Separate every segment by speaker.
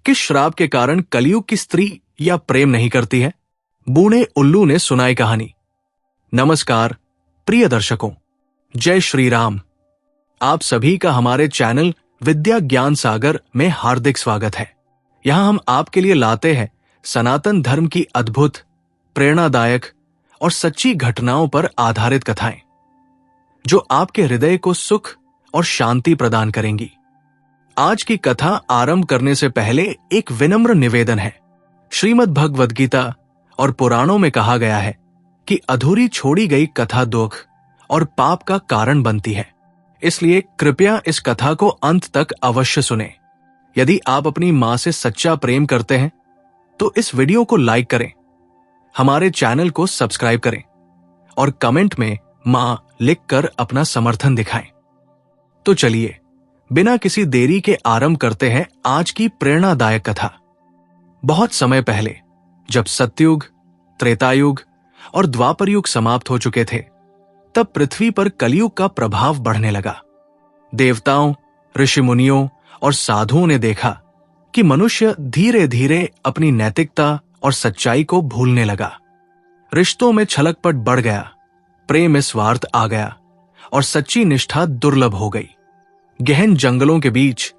Speaker 1: किस श्राप के कारण कलयुग की स्त्री या प्रेम नहीं करती है? बूढ़े उल्लू ने सुनाई कहानी। नमस्कार प्रिय दर्शकों, जय श्री राम। आप सभी का हमारे चैनल विद्या ज्ञान सागर में हार्दिक स्वागत है। यहां हम आपके लिए लाते हैं सनातन धर्म की अद्भुत, प्रेरणादायक और सच्ची घटनाओं पर आधारित कथाएं, जो आपके हृदय को सुख और शांति प्रदान करेंगी। आज की कथा आरंभ करने से पहले एक विनम्र निवेदन है। श्रीमद् भगवद गीता और पुराणों में कहा गया है कि अधूरी छोड़ी गई कथा दुख और पाप का कारण बनती है। इसलिए कृपया इस कथा को अंत तक अवश्य सुनें। यदि आप अपनी मां से सच्चा प्रेम करते हैं तो इस वीडियो को लाइक करें, हमारे चैनल को सब्सक्राइब करें और कमेंट में मां लिखकर अपना समर्थन दिखाएं। तो चलिए बिना किसी देरी के आरंभ करते हैं आज की प्रेरणादायक कथा। बहुत समय पहले, जब सतयुग, त्रेतायुग और द्वापर युग समाप्त हो चुके थे, तब पृथ्वी पर कलयुग का प्रभाव बढ़ने लगा। देवताओं, ऋषि मुनियों और साधुओं ने देखा कि मनुष्य धीरे धीरे अपनी नैतिकता और सच्चाई को भूलने लगा। रिश्तों में छलकपट बढ़ गया, प्रेम में स्वार्थ आ गया और सच्ची निष्ठा दुर्लभ हो गई। गहन जंगलों के बीच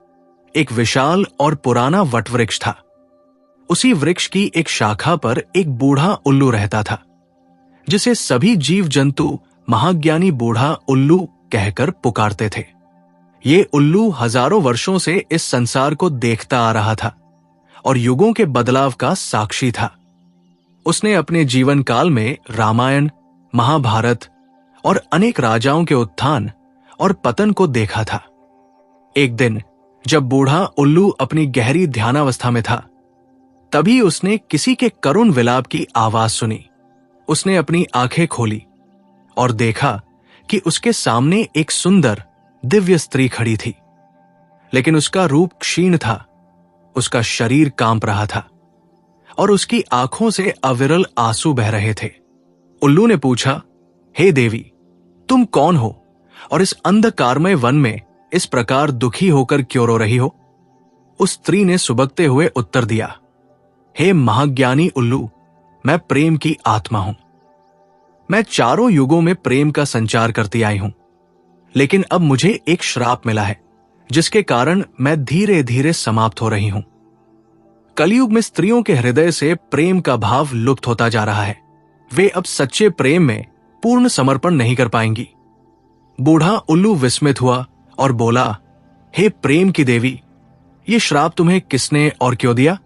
Speaker 1: एक विशाल और पुराना वटवृक्ष था। उसी वृक्ष की एक शाखा पर एक बूढ़ा उल्लू रहता था, जिसे सभी जीव जंतु महाज्ञानी बूढ़ा उल्लू कहकर पुकारते थे। ये उल्लू हजारों वर्षों से इस संसार को देखता आ रहा था और युगों के बदलाव का साक्षी था। उसने अपने जीवन काल में रामायण, महाभारत और अनेक राजाओं के उत्थान और पतन को देखा था। एक दिन जब बूढ़ा उल्लू अपनी गहरी ध्यानावस्था में था, तभी उसने किसी के करुण विलाप की आवाज सुनी। उसने अपनी आंखें खोली और देखा कि उसके सामने एक सुंदर दिव्य स्त्री खड़ी थी, लेकिन उसका रूप क्षीण था, उसका शरीर कांप रहा था और उसकी आंखों से अविरल आंसू बह रहे थे। उल्लू ने पूछा, हे देवी, तुम कौन हो और इस अंधकारमय वन में इस प्रकार दुखी होकर क्यों रो रही हो? उस स्त्री ने सुबकते हुए उत्तर दिया, हे महाज्ञानी उल्लू, मैं प्रेम की आत्मा हूं। मैं चारों युगों में प्रेम का संचार करती आई हूं, लेकिन अब मुझे एक श्राप मिला है, जिसके कारण मैं धीरे धीरे समाप्त हो रही हूं। कलयुग में स्त्रियों के हृदय से प्रेम का भाव लुप्त होता जा रहा है। वे अब सच्चे प्रेम में पूर्ण समर्पण नहीं कर पाएंगी। बूढ़ा उल्लू विस्मित हुआ और बोला, हे प्रेम की देवी, ये श्राप तुम्हें किसने और क्यों दिया?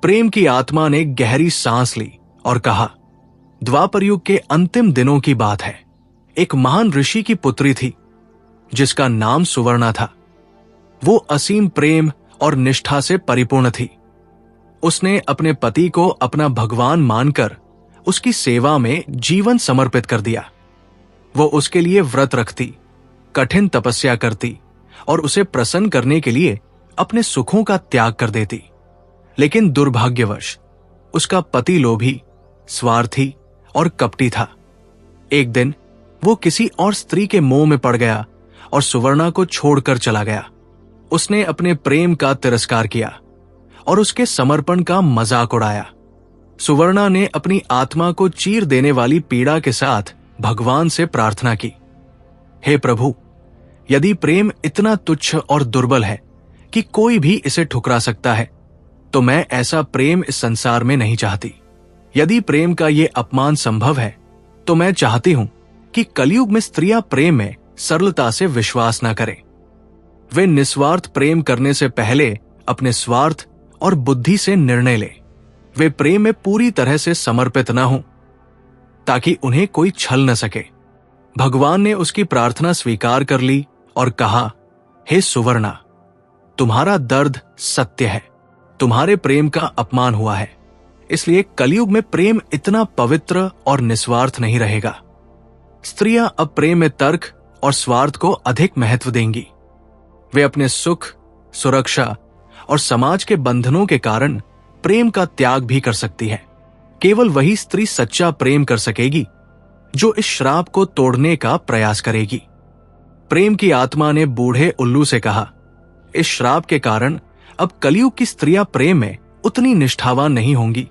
Speaker 1: प्रेम की आत्मा ने गहरी सांस ली और कहा, द्वापर युग के अंतिम दिनों की बात है। एक महान ऋषि की पुत्री थी, जिसका नाम सुवर्णा था। वो असीम प्रेम और निष्ठा से परिपूर्ण थी। उसने अपने पति को अपना भगवान मानकर उसकी सेवा में जीवन समर्पित कर दिया। वो उसके लिए व्रत रखती, कठिन तपस्या करती और उसे प्रसन्न करने के लिए अपने सुखों का त्याग कर देती। लेकिन दुर्भाग्यवश उसका पति लोभी, स्वार्थी और कपटी था। एक दिन वो किसी और स्त्री के मोह में पड़ गया और सुवर्णा को छोड़कर चला गया। उसने अपने प्रेम का तिरस्कार किया और उसके समर्पण का मजाक उड़ाया। सुवर्णा ने अपनी आत्मा को चीर देने वाली पीड़ा के साथ भगवान से प्रार्थना की, हे प्रभु, यदि प्रेम इतना तुच्छ और दुर्बल है कि कोई भी इसे ठुकरा सकता है, तो मैं ऐसा प्रेम इस संसार में नहीं चाहती। यदि प्रेम का ये अपमान संभव है, तो मैं चाहती हूं कि कलयुग में स्त्रियां प्रेम में सरलता से विश्वास न करें। वे निस्वार्थ प्रेम करने से पहले अपने स्वार्थ और बुद्धि से निर्णय लें। वे प्रेम में पूरी तरह से समर्पित न हों, ताकि उन्हें कोई छल न सके। भगवान ने उसकी प्रार्थना स्वीकार कर ली और कहा, हे सुवर्णा, तुम्हारा दर्द सत्य है। तुम्हारे प्रेम का अपमान हुआ है, इसलिए कलयुग में प्रेम इतना पवित्र और निस्वार्थ नहीं रहेगा। स्त्रियां अब प्रेम में तर्क और स्वार्थ को अधिक महत्व देंगी। वे अपने सुख, सुरक्षा और समाज के बंधनों के कारण प्रेम का त्याग भी कर सकती है। केवल वही स्त्री सच्चा प्रेम कर सकेगी जो इस श्राप को तोड़ने का प्रयास करेगी। प्रेम की आत्मा ने बूढ़े उल्लू से कहा, इस श्राप के कारण अब कलयुग की स्त्रियां प्रेम में उतनी निष्ठावान नहीं होंगी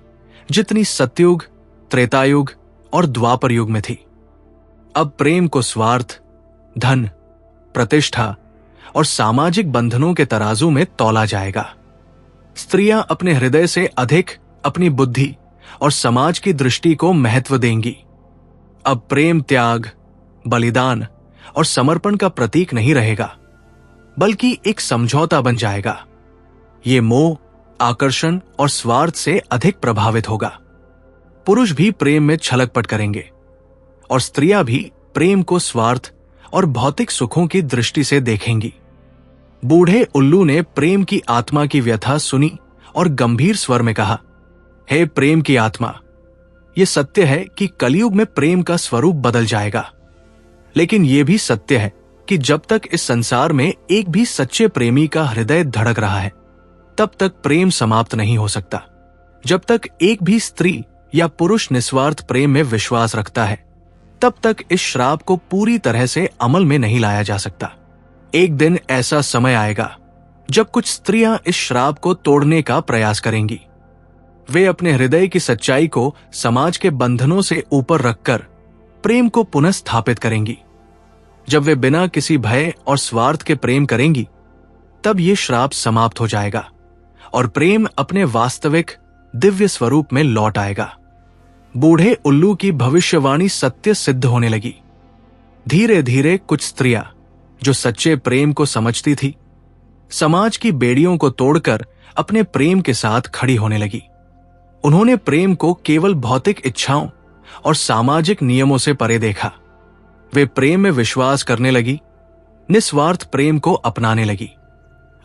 Speaker 1: जितनी सतयुग, त्रेतायुग और द्वापर युग में थी। अब प्रेम को स्वार्थ, धन, प्रतिष्ठा और सामाजिक बंधनों के तराजू में तौला जाएगा। स्त्रियां अपने हृदय से अधिक अपनी बुद्धि और समाज की दृष्टि को महत्व देंगी। अब प्रेम त्याग, बलिदान और समर्पण का प्रतीक नहीं रहेगा, बल्कि एक समझौता बन जाएगा। ये मोह, आकर्षण और स्वार्थ से अधिक प्रभावित होगा। पुरुष भी प्रेम में छलकपट करेंगे और स्त्रियां भी प्रेम को स्वार्थ और भौतिक सुखों की दृष्टि से देखेंगी। बूढ़े उल्लू ने प्रेम की आत्मा की व्यथा सुनी और गंभीर स्वर में कहा, हे प्रेम की आत्मा, यह सत्य है कि कलयुग में प्रेम का स्वरूप बदल जाएगा, लेकिन यह भी सत्य है कि जब तक इस संसार में एक भी सच्चे प्रेमी का हृदय धड़क रहा है, तब तक प्रेम समाप्त नहीं हो सकता। जब तक एक भी स्त्री या पुरुष निस्वार्थ प्रेम में विश्वास रखता है, तब तक इस श्राप को पूरी तरह से अमल में नहीं लाया जा सकता। एक दिन ऐसा समय आएगा जब कुछ स्त्रियां इस श्राप को तोड़ने का प्रयास करेंगी। वे अपने हृदय की सच्चाई को समाज के बंधनों से ऊपर रखकर प्रेम को पुनः स्थापित करेंगी। जब वे बिना किसी भय और स्वार्थ के प्रेम करेंगी, तब ये श्राप समाप्त हो जाएगा और प्रेम अपने वास्तविक दिव्य स्वरूप में लौट आएगा। बूढ़े उल्लू की भविष्यवाणी सत्य सिद्ध होने लगी। धीरे धीरे कुछ स्त्रियां जो सच्चे प्रेम को समझती थी, समाज की बेड़ियों को तोड़कर अपने प्रेम के साथ खड़ी होने लगी। उन्होंने प्रेम को केवल भौतिक इच्छाओं और सामाजिक नियमों से परे देखा। वे प्रेम में विश्वास करने लगी, निस्वार्थ प्रेम को अपनाने लगी,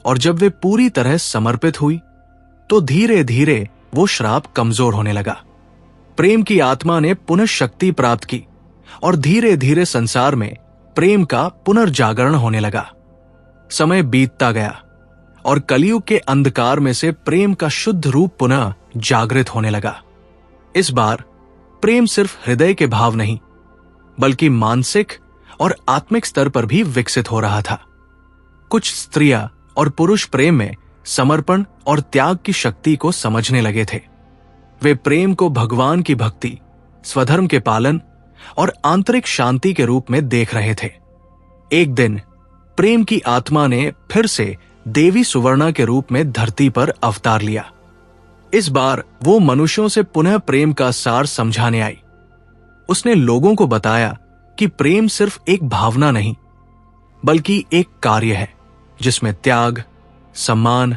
Speaker 1: और जब वे पूरी तरह समर्पित हुई, तो धीरे धीरे वो श्राप कमजोर होने लगा। प्रेम की आत्मा ने पुनः शक्ति प्राप्त की और धीरे धीरे संसार में प्रेम का पुनर्जागरण होने लगा। समय बीतता गया और कलयुग के अंधकार में से प्रेम का शुद्ध रूप पुनः जागृत होने लगा। इस बार प्रेम सिर्फ हृदय के भाव नहीं, बल्कि मानसिक और आत्मिक स्तर पर भी विकसित हो रहा था। कुछ स्त्रियां और पुरुष प्रेम में समर्पण और त्याग की शक्ति को समझने लगे थे। वे प्रेम को भगवान की भक्ति, स्वधर्म के पालन और आंतरिक शांति के रूप में देख रहे थे। एक दिन प्रेम की आत्मा ने फिर से देवी सुवर्णा के रूप में धरती पर अवतार लिया। इस बार वो मनुष्यों से पुनः प्रेम का सार समझाने आई। उसने लोगों को बताया कि प्रेम सिर्फ एक भावना नहीं, बल्कि एक कार्य है जिसमें त्याग, सम्मान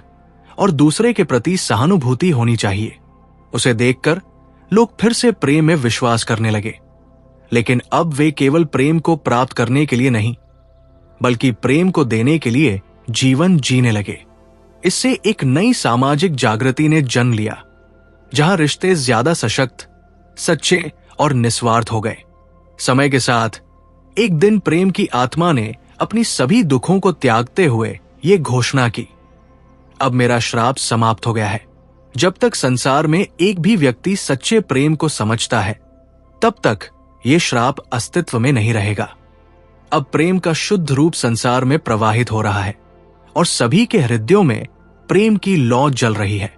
Speaker 1: और दूसरे के प्रति सहानुभूति होनी चाहिए। उसे देखकर लोग फिर से प्रेम में विश्वास करने लगे, लेकिन अब वे केवल प्रेम को प्राप्त करने के लिए नहीं, बल्कि प्रेम को देने के लिए जीवन जीने लगे। इससे एक नई सामाजिक जागृति ने जन्म लिया, जहां रिश्ते ज्यादा सशक्त, सच्चे और निस्वार्थ हो गए। समय के साथ एक दिन प्रेम की आत्मा ने अपनी सभी दुखों को त्यागते हुए ये घोषणा की, अब मेरा श्राप समाप्त हो गया है। जब तक संसार में एक भी व्यक्ति सच्चे प्रेम को समझता है, तब तक ये श्राप अस्तित्व में नहीं रहेगा। अब प्रेम का शुद्ध रूप संसार में प्रवाहित हो रहा है और सभी के हृदयों में प्रेम की लौ जल रही है।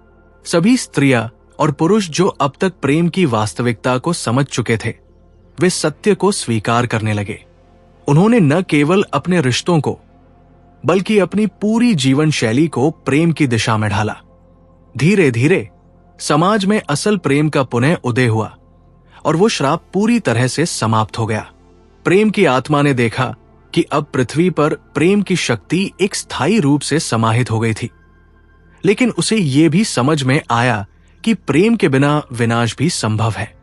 Speaker 1: सभी स्त्रियां और पुरुष जो अब तक प्रेम की वास्तविकता को समझ चुके थे, वे सत्य को स्वीकार करने लगे। उन्होंने न केवल अपने रिश्तों को, बल्कि अपनी पूरी जीवन शैली को प्रेम की दिशा में ढाला। धीरे धीरे समाज में असल प्रेम का पुनः उदय हुआ और वो श्राप पूरी तरह से समाप्त हो गया। प्रेम की आत्मा ने देखा कि अब पृथ्वी पर प्रेम की शक्ति एक स्थायी रूप से समाहित हो गई थी, लेकिन उसे ये भी समझ में आया कि प्रेम के बिना विनाश भी संभव है।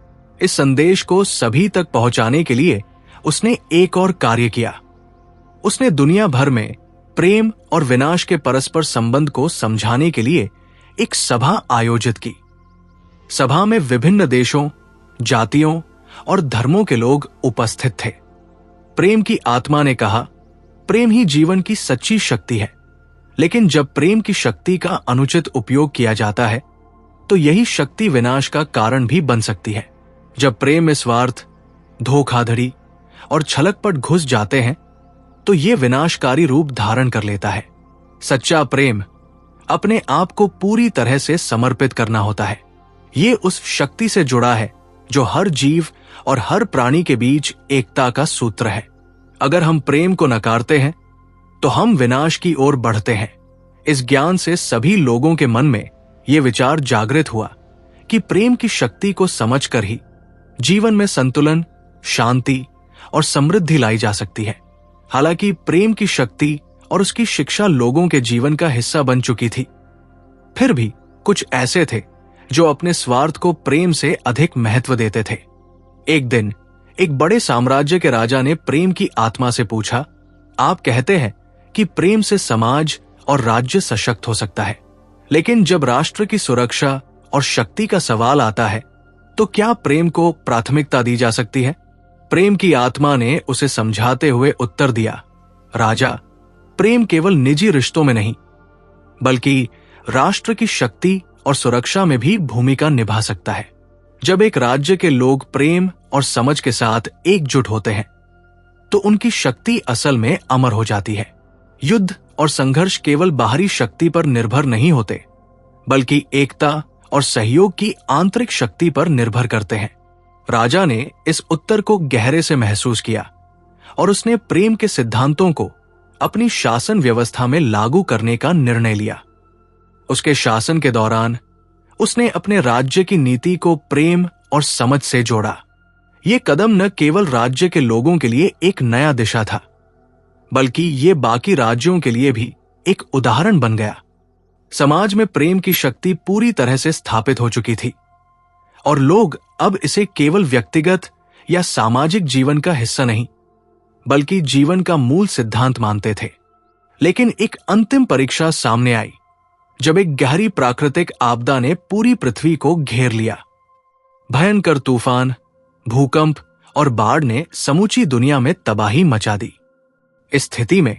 Speaker 1: इस संदेश को सभी तक पहुंचाने के लिए उसने एक और कार्य किया। उसने दुनिया भर में प्रेम और विनाश के परस्पर संबंध को समझाने के लिए एक सभा आयोजित की। सभा में विभिन्न देशों, जातियों और धर्मों के लोग उपस्थित थे। प्रेम की आत्मा ने कहा, प्रेम ही जीवन की सच्ची शक्ति है, लेकिन जब प्रेम की शक्ति का अनुचित उपयोग किया जाता है, तो यही शक्ति विनाश का कारण भी बन सकती है। जब प्रेम में स्वार्थ, धोखाधड़ी और छलकपट घुस जाते हैं, तो ये विनाशकारी रूप धारण कर लेता है। सच्चा प्रेम अपने आप को पूरी तरह से समर्पित करना होता है। ये उस शक्ति से जुड़ा है जो हर जीव और हर प्राणी के बीच एकता का सूत्र है। अगर हम प्रेम को नकारते हैं तो हम विनाश की ओर बढ़ते हैं। इस ज्ञान से सभी लोगों के मन में यह विचार जागृत हुआ कि प्रेम की शक्ति को समझकर ही जीवन में संतुलन, शांति और समृद्धि लाई जा सकती है। हालांकि प्रेम की शक्ति और उसकी शिक्षा लोगों के जीवन का हिस्सा बन चुकी थी, फिर भी कुछ ऐसे थे जो अपने स्वार्थ को प्रेम से अधिक महत्व देते थे। एक दिन एक बड़े साम्राज्य के राजा ने प्रेम की आत्मा से पूछा, आप कहते हैं कि प्रेम से समाज और राज्य सशक्त हो सकता है, लेकिन जब राष्ट्र की सुरक्षा और शक्ति का सवाल आता है तो क्या प्रेम को प्राथमिकता दी जा सकती है? प्रेम की आत्मा ने उसे समझाते हुए उत्तर दिया, राजा, प्रेम केवल निजी रिश्तों में नहीं बल्कि राष्ट्र की शक्ति और सुरक्षा में भी भूमिका निभा सकता है। जब एक राज्य के लोग प्रेम और समझ के साथ एकजुट होते हैं तो उनकी शक्ति असल में अमर हो जाती है। युद्ध और संघर्ष केवल बाहरी शक्ति पर निर्भर नहीं होते बल्कि एकता और सहयोग की आंतरिक शक्ति पर निर्भर करते हैं। राजा ने इस उत्तर को गहरे से महसूस किया और उसने प्रेम के सिद्धांतों को अपनी शासन व्यवस्था में लागू करने का निर्णय लिया। उसके शासन के दौरान उसने अपने राज्य की नीति को प्रेम और समझ से जोड़ा। यह कदम न केवल राज्य के लोगों के लिए एक नया दिशा था बल्कि ये बाकी राज्यों के लिए भी एक उदाहरण बन गया। समाज में प्रेम की शक्ति पूरी तरह से स्थापित हो चुकी थी और लोग अब इसे केवल व्यक्तिगत या सामाजिक जीवन का हिस्सा नहीं बल्कि जीवन का मूल सिद्धांत मानते थे। लेकिन एक अंतिम परीक्षा सामने आई जब एक गहरी प्राकृतिक आपदा ने पूरी पृथ्वी को घेर लिया। भयंकर तूफान, भूकंप और बाढ़ ने समूची दुनिया में तबाही मचा दी। इस स्थिति में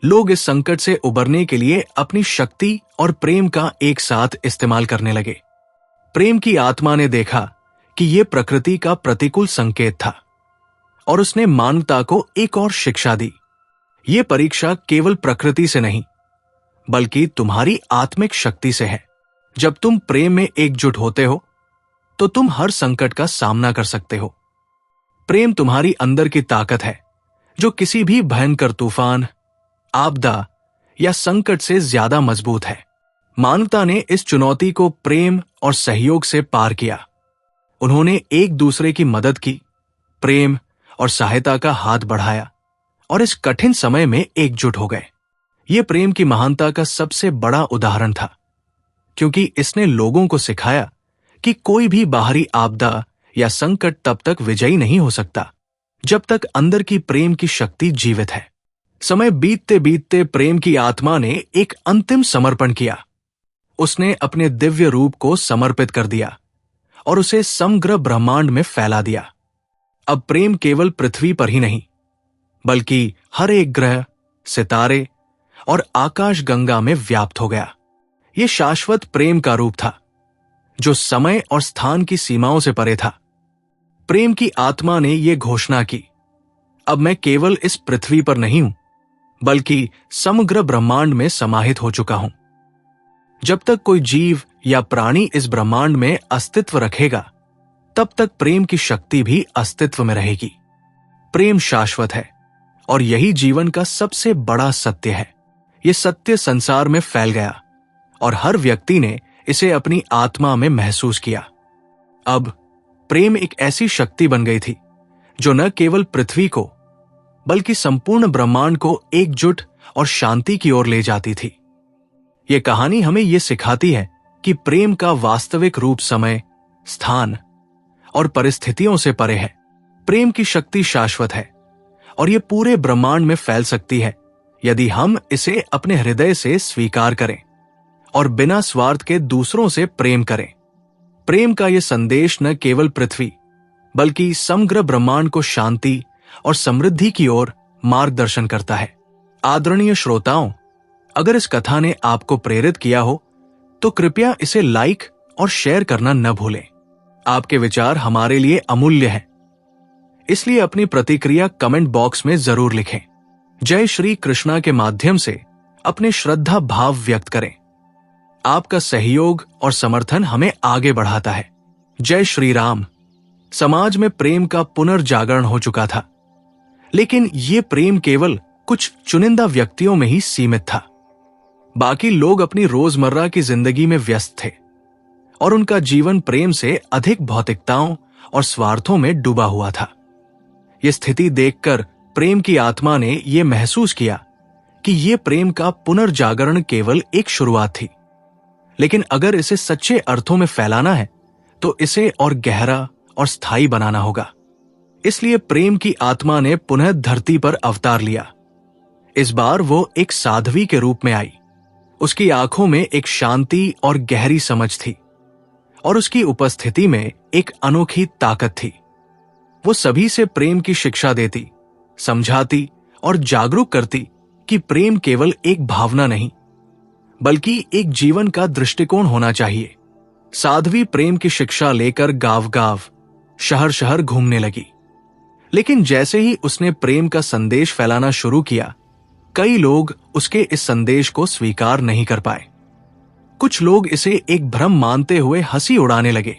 Speaker 1: लोग इस संकट से उबरने के लिए अपनी शक्ति और प्रेम का एक साथ इस्तेमाल करने लगे। प्रेम की आत्मा ने देखा कि यह प्रकृति का प्रतिकूल संकेत था और उसने मानवता को एक और शिक्षा दी। यह परीक्षा केवल प्रकृति से नहीं बल्कि तुम्हारी आत्मिक शक्ति से है। जब तुम प्रेम में एकजुट होते हो तो तुम हर संकट का सामना कर सकते हो। प्रेम तुम्हारी अंदर की ताकत है जो किसी भी भयंकर तूफान, आपदा या संकट से ज्यादा मजबूत है। मानवता ने इस चुनौती को प्रेम और सहयोग से पार किया। उन्होंने एक दूसरे की मदद की, प्रेम और सहायता का हाथ बढ़ाया और इस कठिन समय में एकजुट हो गए। यह प्रेम की महानता का सबसे बड़ा उदाहरण था क्योंकि इसने लोगों को सिखाया कि कोई भी बाहरी आपदा या संकट तब तक विजयी नहीं हो सकता जब तक अंदर की प्रेम की शक्ति जीवित है। समय बीतते बीतते प्रेम की आत्मा ने एक अंतिम समर्पण किया। उसने अपने दिव्य रूप को समर्पित कर दिया और उसे समग्र ब्रह्मांड में फैला दिया। अब प्रेम केवल पृथ्वी पर ही नहीं बल्कि हर एक ग्रह, सितारे और आकाश गंगा में व्याप्त हो गया। यह शाश्वत प्रेम का रूप था जो समय और स्थान की सीमाओं से परे था। प्रेम की आत्मा ने यह घोषणा की, अब मैं केवल इस पृथ्वी पर नहीं हूं बल्कि समग्र ब्रह्मांड में समाहित हो चुका हूं। जब तक कोई जीव या प्राणी इस ब्रह्मांड में अस्तित्व रखेगा तब तक प्रेम की शक्ति भी अस्तित्व में रहेगी। प्रेम शाश्वत है और यही जीवन का सबसे बड़ा सत्य है। यह सत्य संसार में फैल गया और हर व्यक्ति ने इसे अपनी आत्मा में महसूस किया। अब प्रेम एक ऐसी शक्ति बन गई थी जो न केवल पृथ्वी को बल्कि संपूर्ण ब्रह्मांड को एकजुट और शांति की ओर ले जाती थी। यह कहानी हमें यह सिखाती है कि प्रेम का वास्तविक रूप समय, स्थान और परिस्थितियों से परे है। प्रेम की शक्ति शाश्वत है और यह पूरे ब्रह्मांड में फैल सकती है यदि हम इसे अपने हृदय से स्वीकार करें और बिना स्वार्थ के दूसरों से प्रेम करें। प्रेम का यह संदेश न केवल पृथ्वी बल्कि समग्र ब्रह्मांड को शांति और समृद्धि की ओर मार्गदर्शन करता है। आदरणीय श्रोताओं, अगर इस कथा ने आपको प्रेरित किया हो तो कृपया इसे लाइक और शेयर करना न भूलें। आपके विचार हमारे लिए अमूल्य हैं, इसलिए अपनी प्रतिक्रिया कमेंट बॉक्स में जरूर लिखें। जय श्री कृष्णा के माध्यम से अपने श्रद्धा भाव व्यक्त करें। आपका सहयोग और समर्थन हमें आगे बढ़ाता है। जय श्री राम। समाज में प्रेम का पुनर्जागरण हो चुका था, लेकिन ये प्रेम केवल कुछ चुनिंदा व्यक्तियों में ही सीमित था। बाकी लोग अपनी रोजमर्रा की जिंदगी में व्यस्त थे और उनका जीवन प्रेम से अधिक भौतिकताओं और स्वार्थों में डूबा हुआ था। यह स्थिति देखकर प्रेम की आत्मा ने यह महसूस किया कि यह प्रेम का पुनर्जागरण केवल एक शुरुआत थी, लेकिन अगर इसे सच्चे अर्थों में फैलाना है तो इसे और गहरा और स्थायी बनाना होगा। इसलिए प्रेम की आत्मा ने पुनः धरती पर अवतार लिया। इस बार वो एक साध्वी के रूप में आई। उसकी आंखों में एक शांति और गहरी समझ थी और उसकी उपस्थिति में एक अनोखी ताकत थी। वो सभी से प्रेम की शिक्षा देती, समझाती और जागरूक करती कि प्रेम केवल एक भावना नहीं बल्कि एक जीवन का दृष्टिकोण होना चाहिए। साध्वी प्रेम की शिक्षा लेकर गांव-गांव, शहर-शहर घूमने लगी। लेकिन जैसे ही उसने प्रेम का संदेश फैलाना शुरू किया, कई लोग उसके इस संदेश को स्वीकार नहीं कर पाए। कुछ लोग इसे एक भ्रम मानते हुए हंसी उड़ाने लगे,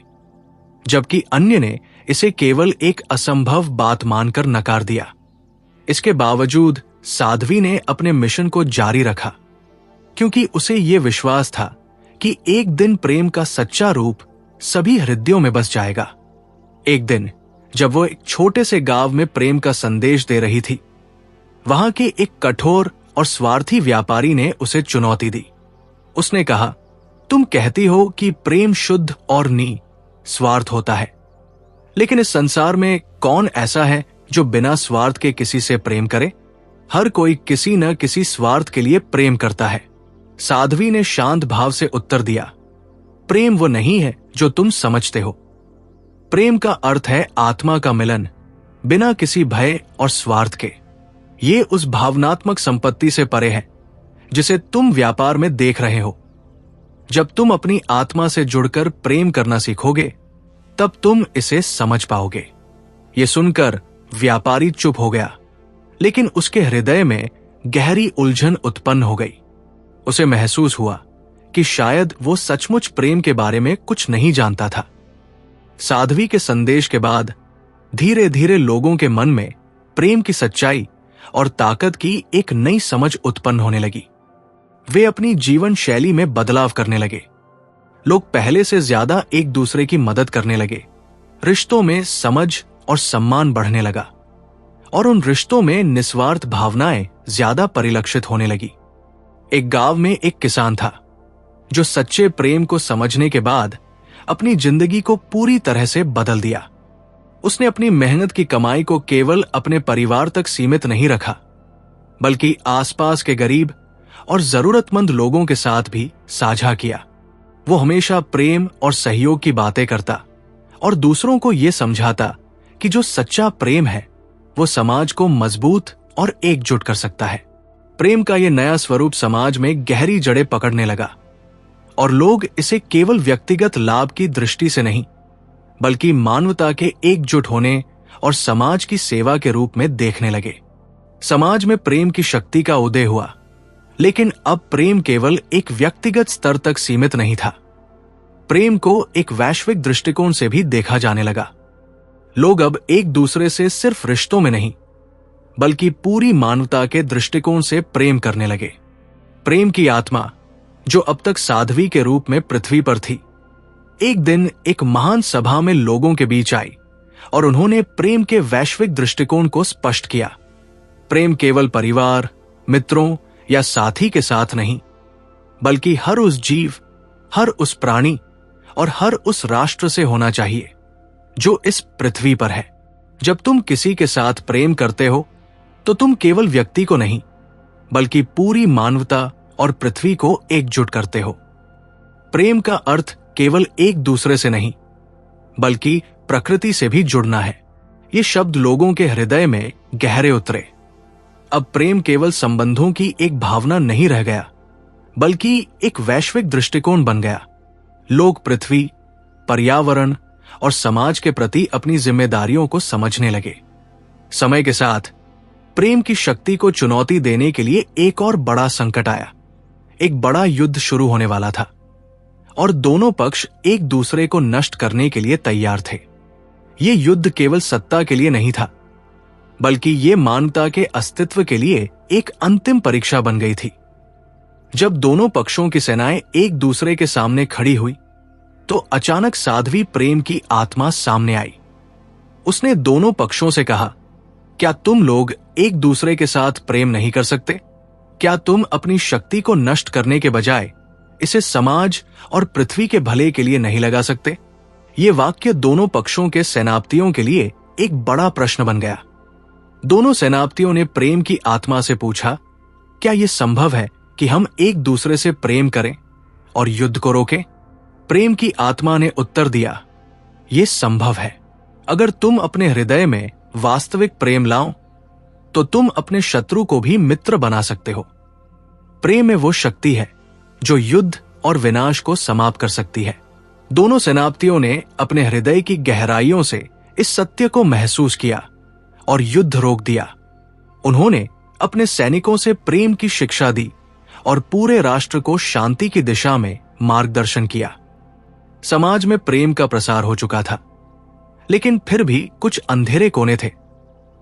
Speaker 1: जबकि अन्य ने इसे केवल एक असंभव बात मानकर नकार दिया। इसके बावजूद साध्वी ने अपने मिशन को जारी रखा, क्योंकि उसे यह विश्वास था कि एक दिन प्रेम का सच्चा रूप सभी हृदयों में बस जाएगा। एक दिन जब वो एक छोटे से गांव में प्रेम का संदेश दे रही थी, वहां के एक कठोर और स्वार्थी व्यापारी ने उसे चुनौती दी। उसने कहा, तुम कहती हो कि प्रेम शुद्ध और निस्वार्थ होता है, लेकिन इस संसार में कौन ऐसा है जो बिना स्वार्थ के किसी से प्रेम करे? हर कोई किसी न किसी स्वार्थ के लिए प्रेम करता है। साध्वी ने शांत भाव से उत्तर दिया, प्रेम वो नहीं है जो तुम समझते हो। प्रेम का अर्थ है आत्मा का मिलन, बिना किसी भय और स्वार्थ के। ये उस भावनात्मक संपत्ति से परे है जिसे तुम व्यापार में देख रहे हो। जब तुम अपनी आत्मा से जुड़कर प्रेम करना सीखोगे, तब तुम इसे समझ पाओगे। ये सुनकर व्यापारी चुप हो गया, लेकिन उसके हृदय में गहरी उलझन उत्पन्न हो गई। उसे महसूस हुआ कि शायद वो सचमुच प्रेम के बारे में कुछ नहीं जानता था। साध्वी के संदेश के बाद धीरे धीरे लोगों के मन में प्रेम की सच्चाई और ताकत की एक नई समझ उत्पन्न होने लगी। वे अपनी जीवन शैली में बदलाव करने लगे। लोग पहले से ज्यादा एक दूसरे की मदद करने लगे। रिश्तों में समझ और सम्मान बढ़ने लगा और उन रिश्तों में निस्वार्थ भावनाएं ज्यादा परिलक्षित होने लगी। एक गांव में एक किसान था जो सच्चे प्रेम को समझने के बाद अपनी जिंदगी को पूरी तरह से बदल दिया। उसने अपनी मेहनत की कमाई को केवल अपने परिवार तक सीमित नहीं रखा, बल्कि आसपास के गरीब और जरूरतमंद लोगों के साथ भी साझा किया। वो हमेशा प्रेम और सहयोग की बातें करता और दूसरों को यह समझाता कि जो सच्चा प्रेम है वो समाज को मजबूत और एकजुट कर सकता है। प्रेम का यह नया स्वरूप समाज में गहरी जड़ें पकड़ने लगा और लोग इसे केवल व्यक्तिगत लाभ की दृष्टि से नहीं, बल्कि मानवता के एकजुट होने और समाज की सेवा के रूप में देखने लगे। समाज में प्रेम की शक्ति का उदय हुआ, लेकिन अब प्रेम केवल एक व्यक्तिगत स्तर तक सीमित नहीं था। प्रेम को एक वैश्विक दृष्टिकोण से भी देखा जाने लगा। लोग अब एक दूसरे से सिर्फ रिश्तों में नहीं, बल्कि पूरी मानवता के दृष्टिकोण से प्रेम करने लगे। प्रेम की आत्मा, जो अब तक साध्वी के रूप में पृथ्वी पर थी, एक दिन एक महान सभा में लोगों के बीच आई और उन्होंने प्रेम के वैश्विक दृष्टिकोण को स्पष्ट किया। प्रेम केवल परिवार, मित्रों या साथी के साथ नहीं, बल्कि हर उस जीव, हर उस प्राणी और हर उस राष्ट्र से होना चाहिए जो इस पृथ्वी पर है। जब तुम किसी के साथ प्रेम करते हो तो तुम केवल व्यक्ति को नहीं, बल्कि पूरी मानवता और पृथ्वी को एकजुट करते हो। प्रेम का अर्थ केवल एक दूसरे से नहीं, बल्कि प्रकृति से भी जुड़ना है। ये शब्द लोगों के हृदय में गहरे उतरे। अब प्रेम केवल संबंधों की एक भावना नहीं रह गया, बल्कि एक वैश्विक दृष्टिकोण बन गया। लोग पृथ्वी, पर्यावरण और समाज के प्रति अपनी जिम्मेदारियों को समझने लगे। समय के साथ प्रेम की शक्ति को चुनौती देने के लिए एक और बड़ा संकट आया। एक बड़ा युद्ध शुरू होने वाला था। और दोनों पक्ष एक दूसरे को नष्ट करने के लिए तैयार थे। ये युद्ध केवल सत्ता के लिए नहीं था, बल्कि ये मानवता के अस्तित्व के लिए एक अंतिम परीक्षा बन गई थी। जब दोनों पक्षों की सेनाएं एक दूसरे के सामने खड़ी हुई, तो अचानक साध्वी प्रेम की आत्मा सामने आई। उसने दोनों पक्षों से कहा, क्या तुम लोग एक दूसरे के साथ प्रेम नहीं कर सकते? क्या तुम अपनी शक्ति को नष्ट करने के बजाय इसे समाज और पृथ्वी के भले के लिए नहीं लगा सकते? ये वाक्य दोनों पक्षों के सेनापतियों के लिए एक बड़ा प्रश्न बन गया। दोनों सेनापतियों ने प्रेम की आत्मा से पूछा, क्या यह संभव है कि हम एक दूसरे से प्रेम करें और युद्ध को रोकें? प्रेम की आत्मा ने उत्तर दिया, यह संभव है। अगर तुम अपने हृदय में वास्तविक प्रेम लाओ, तो तुम अपने शत्रु को भी मित्र बना सकते हो। प्रेम में वो शक्ति है जो युद्ध और विनाश को समाप्त कर सकती है। दोनों सेनापतियों ने अपने हृदय की गहराइयों से इस सत्य को महसूस किया और युद्ध रोक दिया। उन्होंने अपने सैनिकों से प्रेम की शिक्षा दी और पूरे राष्ट्र को शांति की दिशा में मार्गदर्शन किया। समाज में प्रेम का प्रसार हो चुका था, लेकिन फिर भी कुछ अंधेरे कोने थे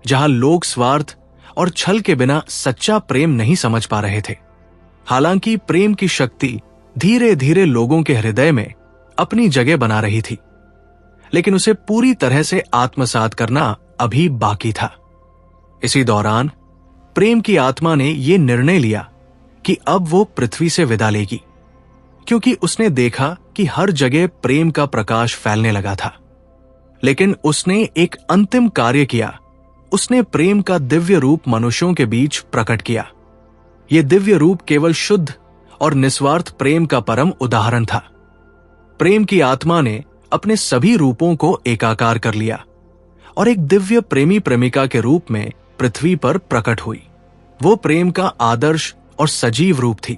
Speaker 1: जहां लोग स्वार्थ और छल के बिना सच्चा प्रेम नहीं समझ पा रहे थे। हालांकि प्रेम की शक्ति धीरे धीरे लोगों के हृदय में अपनी जगह बना रही थी, लेकिन उसे पूरी तरह से आत्मसात करना अभी बाकी था। इसी दौरान प्रेम की आत्मा ने यह निर्णय लिया कि अब वो पृथ्वी से विदा लेगी, क्योंकि उसने देखा कि हर जगह प्रेम का प्रकाश फैलने लगा था। लेकिन उसने एक अंतिम कार्य किया। उसने प्रेम का दिव्य रूप मनुष्यों के बीच प्रकट किया। यह दिव्य रूप केवल शुद्ध और निस्वार्थ प्रेम का परम उदाहरण था। प्रेम की आत्मा ने अपने सभी रूपों को एकाकार कर लिया और एक दिव्य प्रेमी प्रेमिका के रूप में पृथ्वी पर प्रकट हुई। वो प्रेम का आदर्श और सजीव रूप थी,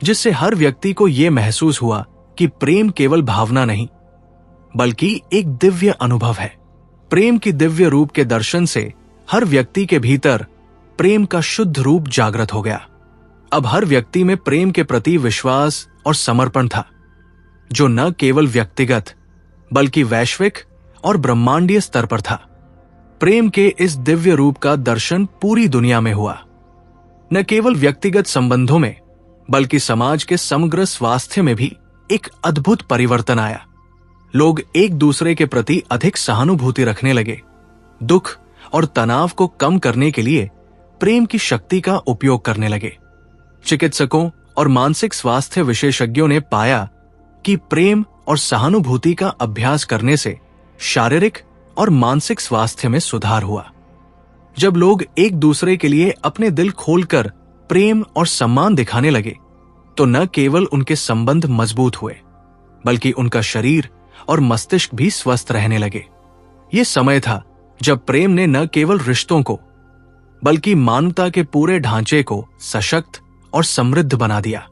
Speaker 1: जिससे हर व्यक्ति को यह महसूस हुआ कि प्रेम केवल भावना नहीं, बल्कि एक दिव्य अनुभव है। प्रेम की दिव्य रूप के दर्शन से हर व्यक्ति के भीतर प्रेम का शुद्ध रूप जागृत हो गया। अब हर व्यक्ति में प्रेम के प्रति विश्वास और समर्पण था, जो न केवल व्यक्तिगत बल्कि वैश्विक और ब्रह्मांडीय स्तर पर था। प्रेम के इस दिव्य रूप का दर्शन पूरी दुनिया में हुआ। न केवल व्यक्तिगत संबंधों में, बल्कि समाज के समग्र स्वास्थ्य में भी एक अद्भुत परिवर्तन आया। लोग एक दूसरे के प्रति अधिक सहानुभूति रखने लगे। दुख और तनाव को कम करने के लिए प्रेम की शक्ति का उपयोग करने लगे। चिकित्सकों और मानसिक स्वास्थ्य विशेषज्ञों ने पाया कि प्रेम और सहानुभूति का अभ्यास करने से शारीरिक और मानसिक स्वास्थ्य में सुधार हुआ। जब लोग एक दूसरे के लिए अपने दिल खोलकर प्रेम और सम्मान दिखाने लगे, तो न केवल उनके संबंध मजबूत हुए, बल्कि उनका शरीर और मस्तिष्क भी स्वस्थ रहने लगे। यह समय था जब प्रेम ने न केवल रिश्तों को, बल्कि मानवता के पूरे ढांचे को सशक्त और समृद्ध बना दिया।